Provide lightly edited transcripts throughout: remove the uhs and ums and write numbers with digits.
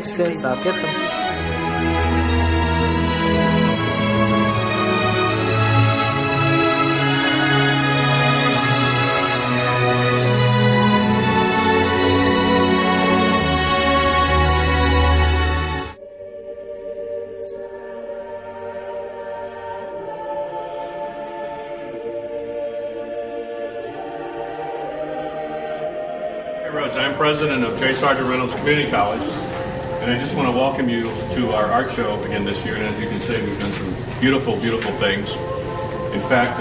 accident, sakit. I'm president of Sargeant Reynolds Community College, and I just want to welcome you to our art show again this year. And as you can see, we've done some beautiful, beautiful things. In fact,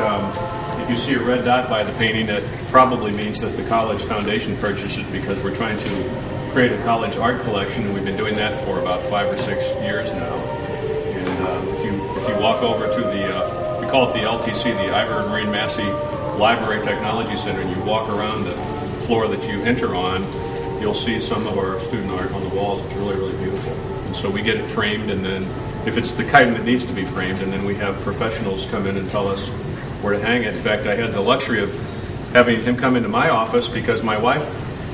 if you see a red dot by the painting, that probably means that the college foundation purchased it because we're trying to create a college art collection, and we've been doing that for about 5 or 6 years now. And if you walk over to the, we call it the LTC, the Ivor Marine Massey Library Technology Center, and you walk around the floor that you enter on, you'll see some of our student art on the walls. It's really, really beautiful. And so we get it framed, and then if it's the kind that needs to be framed, and then we have professionals come in and tell us where to hang it. In fact, I had the luxury of having him come into my office because my wife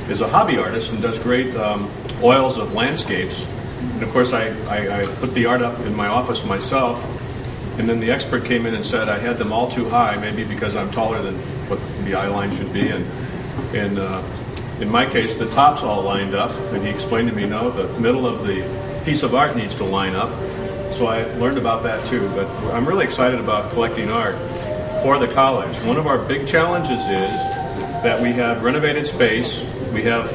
is a hobby artist and does great oils of landscapes. And of course, I put the art up in my office myself, and then the expert came in and said I had them all too high, maybe because I'm taller than what the eye line should be. And in my case, the top's all lined up, and he explained to me, no, the middle of the piece of art needs to line up. So I learned about that too. But I'm really excited about collecting art for the college. One of our big challenges is that we have renovated space. We have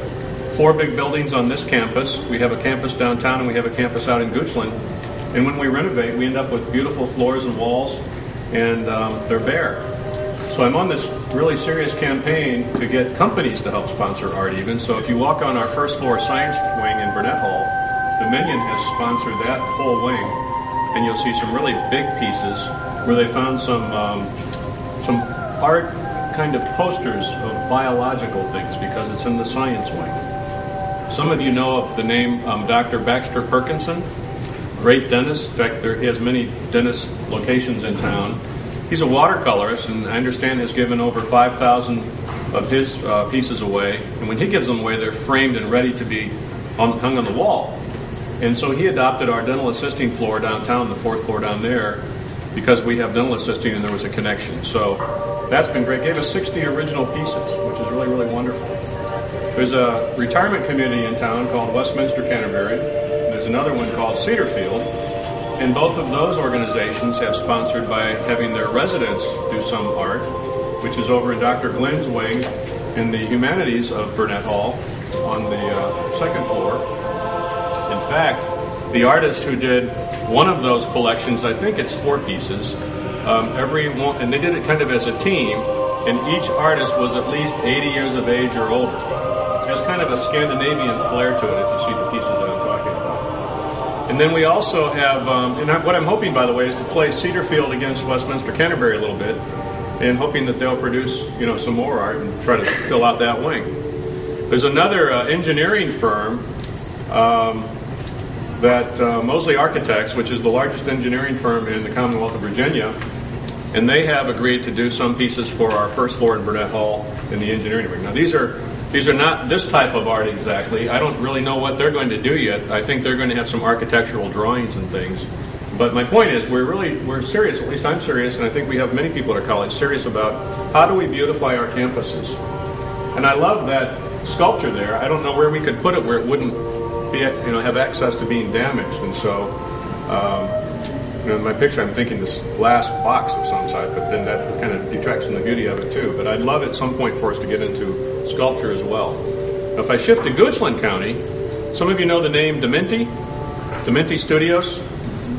4 big buildings on this campus. We have a campus downtown, and we have a campus out in Goochland. And when we renovate, we end up with beautiful floors and walls, and they're bare. So I'm on this really serious campaign to get companies to help sponsor art even. So if you walk on our first floor science wing in Burnett Hall, Dominion has sponsored that whole wing, and you'll see some really big pieces where they found some art kind of posters of biological things because it's in the science wing. Some of you know of the name Dr. Baxter Perkinson, great dentist. In fact, he has many dentist locations in town. He's a watercolorist, and I understand has given over 5,000 of his pieces away. And when he gives them away, they're framed and ready to be hung on the wall. And so he adopted our dental assisting floor downtown, the 4th floor down there, because we have dental assisting and there was a connection. So that's been great. Gave us 60 original pieces, which is really, really wonderful. There's a retirement community in town called Westminster Canterbury. There's another one called Cedarfield. And both of those organizations have sponsored by having their residents do some art, which is over in Dr. Glenn's wing in the humanities of Burnett Hall on the 2nd floor. In fact, the artist who did one of those collections, I think it's 4 pieces, and they did it kind of as a team, and each artist was at least 80 years of age or older. It has kind of a Scandinavian flair to it if you see the pieces that I'm talking about. And then we also have, what I'm hoping, by the way, is to play Cedarfield against Westminster Canterbury a little bit, and hoping that they'll produce, some more art and try to fill out that wing. There's another engineering firm, Mosley Architects, which is the largest engineering firm in the Commonwealth of Virginia, and they have agreed to do some pieces for our 1st floor in Burnett Hall in the engineering wing. Now, these are not this type of art exactly. I don't really know what they're going to do yet. I think they're going to have some architectural drawings and things. But my point is, we're serious, at least I'm serious, and I think we have many people at our college serious about how do we beautify our campuses. And I love that sculpture there. I don't know where we could put it where it wouldn't be, have access to being damaged. And so, in my picture, I'm thinking this glass box of some type, but then that kind of detracts from the beauty of it too. But I'd love at some point for us to get into sculpture as well. Now, if I shift to Goochland County, some of you know the name Dementi Studios.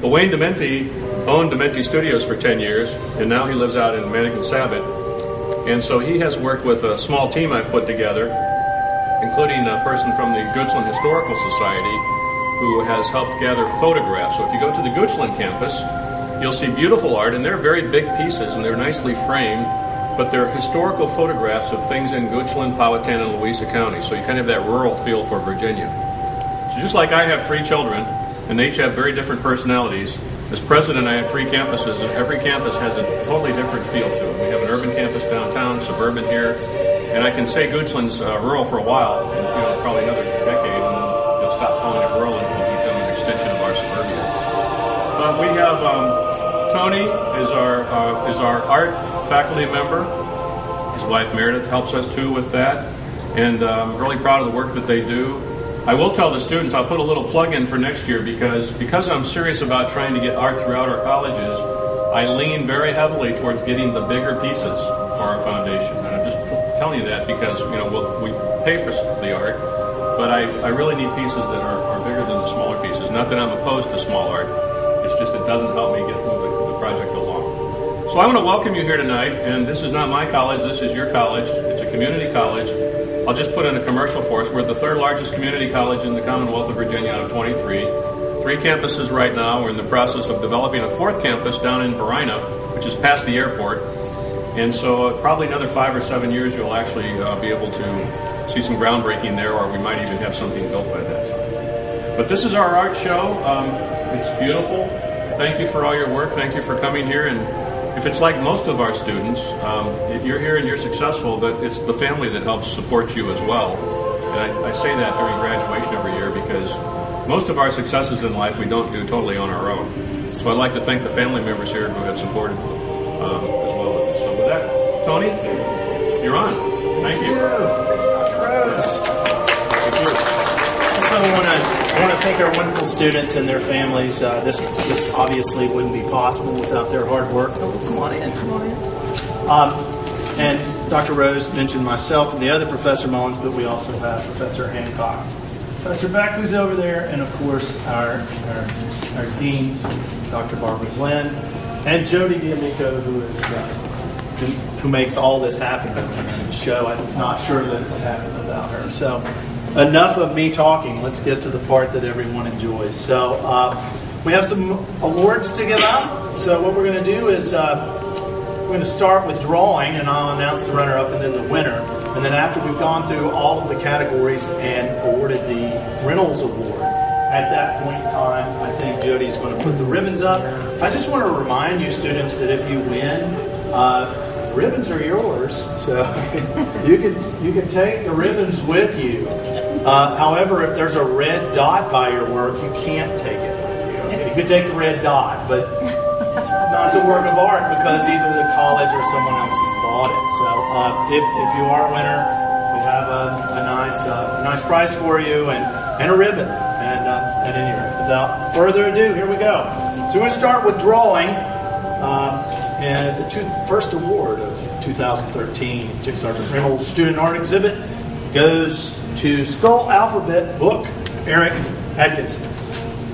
Well, Wayne Dementi owned Dementi Studios for 10 years, and now he lives out in Manikin-Sabot. And so he has worked with a small team I've put together, including a person from the Goochland Historical Society who has helped gather photographs. So if you go to the Goochland campus, you'll see beautiful art, and they're very big pieces, and they're nicely framed, but they're historical photographs of things in Goochland, Powhatan, and Louisa County. So you kind of have that rural feel for Virginia. So just like I have 3 children, and they each have very different personalities, as president, I have 3 campuses, and every campus has a totally different feel to it. We have an urban campus downtown, suburban here, and I can say Goochland's rural for a while, and, probably another decade, and then they'll stop calling it rural and it'll be we have Tony is our art faculty member. His wife Meredith helps us too with that, and I'm really proud of the work that they do. I will tell the students, I'll put a little plug in for next year because I'm serious about trying to get art throughout our colleges. I lean very heavily towards getting the bigger pieces for our foundation, and I'm just telling you that because we pay for the art, but I really need pieces that are bigger than the smaller pieces. Not that I'm opposed to small art, it's just it doesn't help me get the project along. So I want to welcome you here tonight, and this is not my college, this is your college. It's a community college. I'll just put in a commercial for us. We're the third largest community college in the Commonwealth of Virginia out of 23. 3 campuses right now. We're in the process of developing a 4th campus down in Verina, which is past the airport. And so probably another 5 or 7 years you'll actually be able to see some groundbreaking there, or we might even have something built by that time. But this is our art show. It's beautiful. Thank you for all your work. Thank you for coming here. And if it's like most of our students, you're here and you're successful, but it's the family that helps support you as well. And I say that during graduation every year because most of our successes in life we don't do totally on our own. So I'd like to thank the family members here who have supported as well. So with that, Tony, you're on. Thank you. I want to thank our wonderful students and their families. This obviously wouldn't be possible without their hard work. Oh, come on in. And Dr. Rose mentioned myself and the other Professor Mullins, but we also have Professor Hancock, Professor Beck, who's over there, and of course our Dean, Dr. Barbara Glenn, and Jody D'Amico, who makes all this happen in the show. I'm not sure that it would happen without her. So enough of me talking. Let's get to the part that everyone enjoys. So we have some awards to give out. So what we're going to do is we're going to start with drawing, and I'll announce the runner-up and then the winner. And then after we've gone through all of the categories and awarded the Reynolds Award, at that point in time, I think Jody's going to put the ribbons up. I just want to remind you students that if you win, ribbons are yours, so you can take the ribbons with you. However, if there's a red dot by your work, you can't take it with you. Okay? You could take the red dot, but it's not the work of art because either the college or someone else has bought it. So if you are a winner, we have a nice prize for you and a ribbon. And at any rate, without further ado, here we go. So we're going to start with drawing. And the first award of 2013, Sargeant Reynolds Student Art Exhibit, goes to Skull Alphabet Book, Eric Atkinson.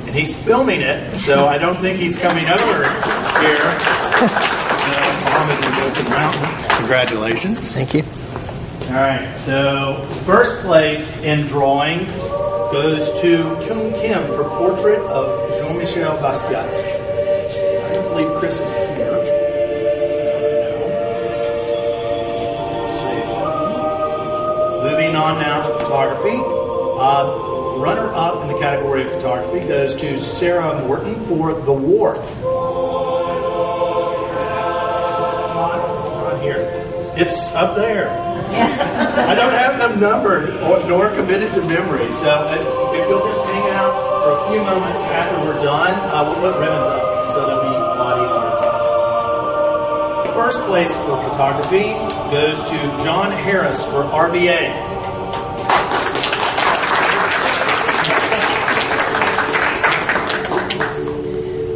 And he's filming it, so I don't think he's coming over here. Congratulations. Thank you. All right, so first place in drawing goes to Kyung Kim for Portrait of Jean-Michel Basquiat. I don't believe Chris is here. Moving on now to photography. Runner-up in the category of photography goes to Sarah Morton for The Wharf. Not here. It's up there. I don't have them numbered nor committed to memory, so if you'll just hang out for a few moments after we're done, we'll put ribbons up, so they'll be a lot easier to First place for photography goes to John Harris for RVA.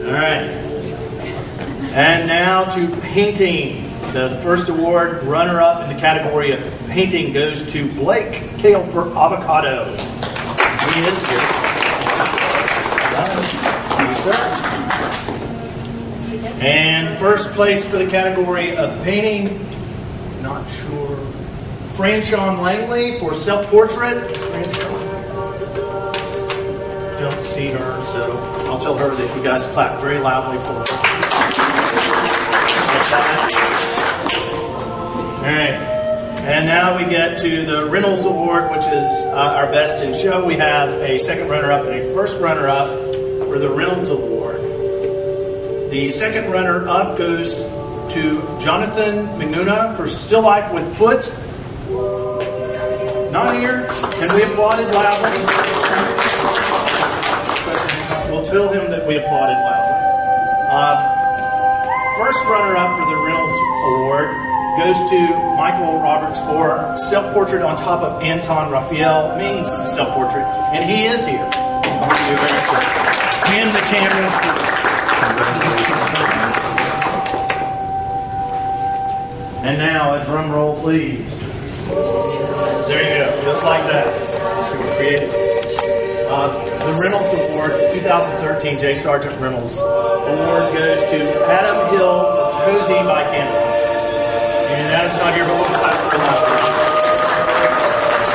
All right. And now to painting. So the first award, runner-up in the category of painting, goes to Blake Kale for Avocado. He is here. Thank you, sir. And first place for the category of painting, not sure, Franshawn Langley for self-portrait. Don't see her, so I'll tell her that you guys clap very loudly for her. All right. And now we get to the Reynolds Award, which is our best in show. We have a second runner-up and a first runner-up for the Reynolds Award. The second runner-up goes to Jonathan McNuna for Still Life with Foot. Not here. And we applauded loudly. We'll tell him that we applauded loudly. First runner-up for the Reynolds Award goes to Michael Roberts for self-portrait on top of Anton Raphael Ming's self-portrait, and he is here. Hand the camera. And now a drum roll, please. There you go, just like that. Super creative. The Reynolds Award, 2013 J. Sargeant Reynolds Award goes to Adam Hill for Cozy by Candlelight. And Adam's not here, but we'll clap for him.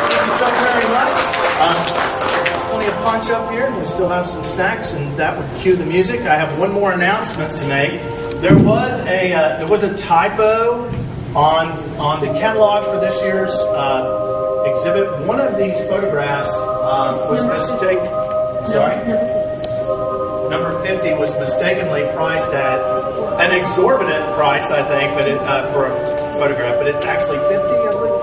Thank you so very much. Plenty of punch up here, and we still have some snacks, and that would cue the music. I have one more announcement to make. There was a typo on the catalog for this year's exhibit. One of these photographs was mistaken. Sorry? Number 50 was mistakenly priced at an exorbitant price, I think, but for a photograph. But it's actually 50, I believe.